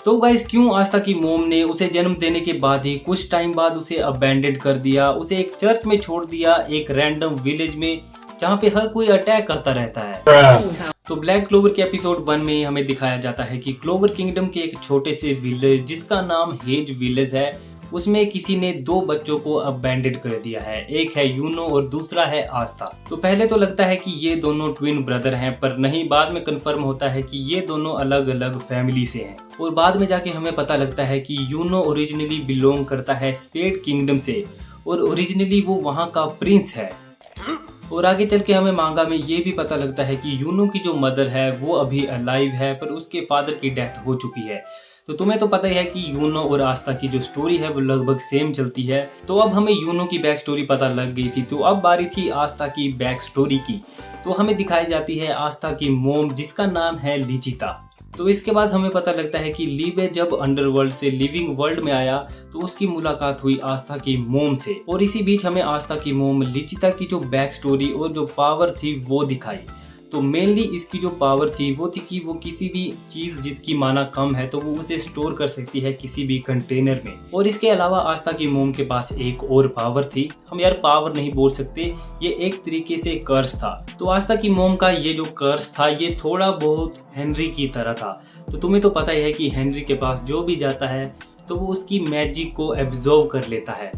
तो गाइस क्यों आस्था की मोम ने उसे जन्म देने के बाद ही कुछ टाइम बाद उसे अबैंडन कर दिया, उसे एक चर्च में छोड़ दिया, एक रैंडम विलेज में जहाँ पे हर कोई अटैक करता रहता है। तो ब्लैक क्लोवर के एपिसोड 1 में हमें दिखाया जाता है कि क्लोवर किंगडम के एक छोटे से विलेज जिसका नाम हेज विलेज है, उसमें किसी ने 2 बच्चों को अबैंडन कर दिया है। एक है यूनो और दूसरा है आस्था। तो पहले तो लगता है कि ये दोनों ट्विन ब्रदर हैं, पर नहीं, बाद में कंफर्म होता है कि ये दोनों अलग अलग फैमिली से हैं। और बाद में जाके हमें पता लगता है कि यूनो ओरिजिनली बिलोंग करता है स्पेड किंगडम से और ओरिजिनली वो वहाँ का प्रिंस है। और आगे चल के हमें मांगा में ये भी पता लगता है कि यूनो की जो मदर है वो अभी अलाइव है, पर उसके फादर की डेथ हो चुकी है। तो तुम्हें तो पता ही है कि यूनो और आस्था की जो स्टोरी है वो लगभग सेम चलती है। तो अब हमें यूनो की बैक स्टोरी पता लग गई थी, तो अब बारी थी आस्था की बैक स्टोरी की। तो हमें दिखाई जाती है आस्था की मोम जिसका नाम है लिचिता। तो इसके बाद हमें पता लगता है कि लीबे जब अंडरवर्ल्ड से लिविंग वर्ल्ड में आया तो उसकी मुलाकात हुई आस्था की मोम से, और इसी बीच हमें आस्था की मोम लिचिता की जो बैक स्टोरी और जो पावर थी वो दिखाई। तो मेनली इसकी जो पावर थी वो थी कि वो किसी भी चीज जिसकी माना कम है तो वो उसे स्टोर कर सकती है किसी भी कंटेनर में। और इसके अलावा आस्था की मोम के पास एक और पावर थी, हम यार पावर नहीं बोल सकते, ये एक तरीके से कर्स था। तो आस्था की मोम का ये जो कर्स था ये थोड़ा बहुत हेनरी की तरह था। तो तुम्हें तो पता ही है कि हेनरी के पास जो भी जाता है तो वो उसकी मैजिक को एब्जॉर्व कर लेता है।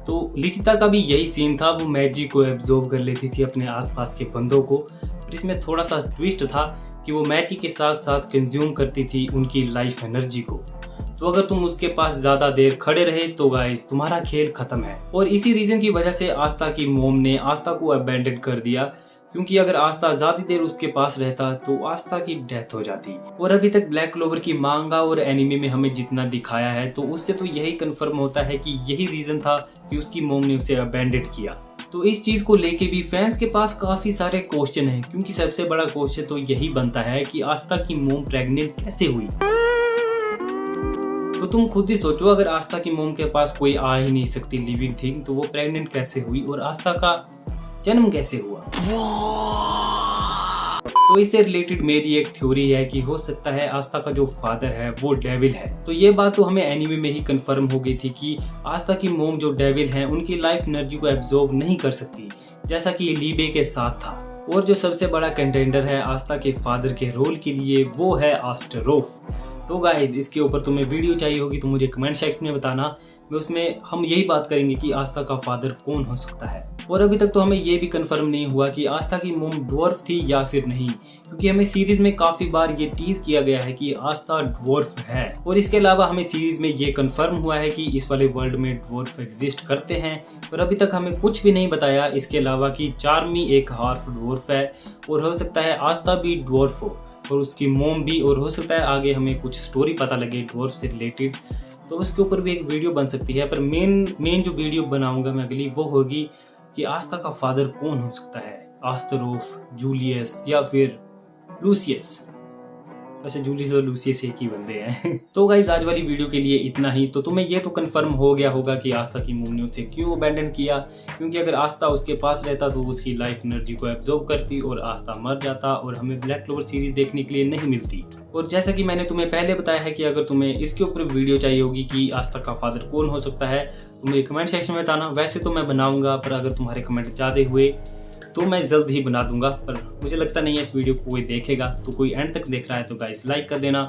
तो लिचिता का भी यही सीन था, वो मैजिक को एब्जॉर्व कर लेती थी अपने आसपास के बंदों को। पर इसमें थोड़ा सा ट्विस्ट था कि वो मैजिक के साथ साथ कंज्यूम करती थी उनकी लाइफ एनर्जी को। तो अगर तुम उसके पास ज्यादा देर खड़े रहे तो गाइस तुम्हारा खेल खत्म है। और इसी रीजन की वजह से आस्था की मोम ने आस्था को अबैंडन कर दिया, क्योंकि अगर आस्था ज्यादा देर उसके पास रहता तो आस्था की डेथ हो जाती। और अभी तक ब्लैक क्लोवर की मांगा और एनिमे में हमें जितना दिखाया है तो उससे तो यही कंफर्म होता है कि यही रीजन था कि उसकी मोम ने उसे अबैंडन किया। तो इस चीज को लेके भी फैंस के पास काफी सारे क्वेश्चन हैं, क्योंकि सबसे बड़ा क्वेश्चन तो यही बनता है कि आस्था की मोम प्रेग्नेंट कैसे हुई। तो तुम खुद ही सोचो, अगर आस्था की मोम के पास कोई आ ही नहीं सकती लिविंग थिंग तो वो प्रेग्नेंट कैसे हुई और आस्था का जन्म कैसे हुआ। तो इससे रिलेटेड मेरी एक थ्योरी है कि हो सकता है आस्था का जो फादर है वो डेविल है। तो ये बात तो हमें एनीमे में ही कंफर्म हो गई थी कि आस्था की मोम जो डेविल है उनकी लाइफ एनर्जी को एब्जॉर्ब नहीं कर सकती, जैसा कि लीबे के साथ था। और जो सबसे बड़ा कंटेंडर है आस्था के फादर के रोल के लिए वो है आस्टरोफ। तो गाइज इसके ऊपर तुम्हें वीडियो चाहिए होगी तो मुझे कमेंट सेक्शन में बताना, मैं उसमें हम यही बात करेंगे कि आस्था का फादर कौन हो सकता है। और अभी तक तो हमें ये भी कंफर्म नहीं हुआ कि आस्था की मोम ड्वार्फ थी या फिर नहीं, क्योंकि हमें सीरीज में काफी बार ये टीज किया गया है कि आस्था ड्वार्फ है। और इसके अलावा हमें सीरीज में ये कंफर्म हुआ है कि इस वाले वर्ल्ड में ड्वार्फ एग्जिस्ट करते हैं, पर अभी तक हमें कुछ भी नहीं बताया इसके अलावा कि चार्मी एक हार्फ ड्वार्फ है और हो सकता है आस्था भी ड्वार्फ हो और उसकी मोम भी, और हो सकता है आगे हमें कुछ स्टोरी पता लगे ड्वार्फ से रिलेटेड, तो उसके ऊपर भी एक वीडियो बन सकती है। पर मेन जो वीडियो बनाऊंगा मैं अगली वो होगी कि आस्था का फादर कौन हो सकता है, आस्टरोफ, जूलियस या फिर लूसियस। वैसे जूलियस और लूसियस एक ही बंदे हैं। तो गाइज आज वाली वीडियो के लिए इतना ही। तो तुम्हें ये तो कंफर्म हो गया होगा कि आस्था की मोम ने उसे क्यों अबैंडन किया, क्योंकि अगर आस्था उसके पास रहता तो उसकी लाइफ एनर्जी को एब्जॉर्ब करती और आस्था मर जाता और हमें ब्लैक क्लोवर सीरीज देखने के लिए नहीं मिलती। और जैसा कि मैंने तुम्हें पहले बताया है कि अगर तुम्हें इसके ऊपर वीडियो चाहिए होगी कि आस्था का फादर कौन हो सकता है तो मुझे कमेंट सेक्शन में बताना। वैसे तो मैं बनाऊंगा, पर अगर तुम्हारे कमेंट ज़्यादा हुए तो मैं जल्द ही बना दूंगा, पर मुझे लगता नहीं है इस वीडियो को कोई देखेगा। तो कोई एंड तक देख रहा है तो गाइस लाइक कर देना,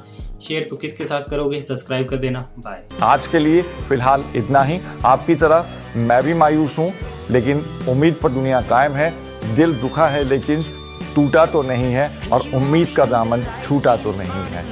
शेयर तो किसके साथ करोगे, सब्सक्राइब कर देना। बाय। आज के लिए फिलहाल इतना ही। आपकी तरह मैं भी मायूस हूँ, लेकिन उम्मीद पर दुनिया कायम है। दिल दुखा है लेकिन टूटा तो नहीं है, और उम्मीद का दामन छूटा तो नहीं है।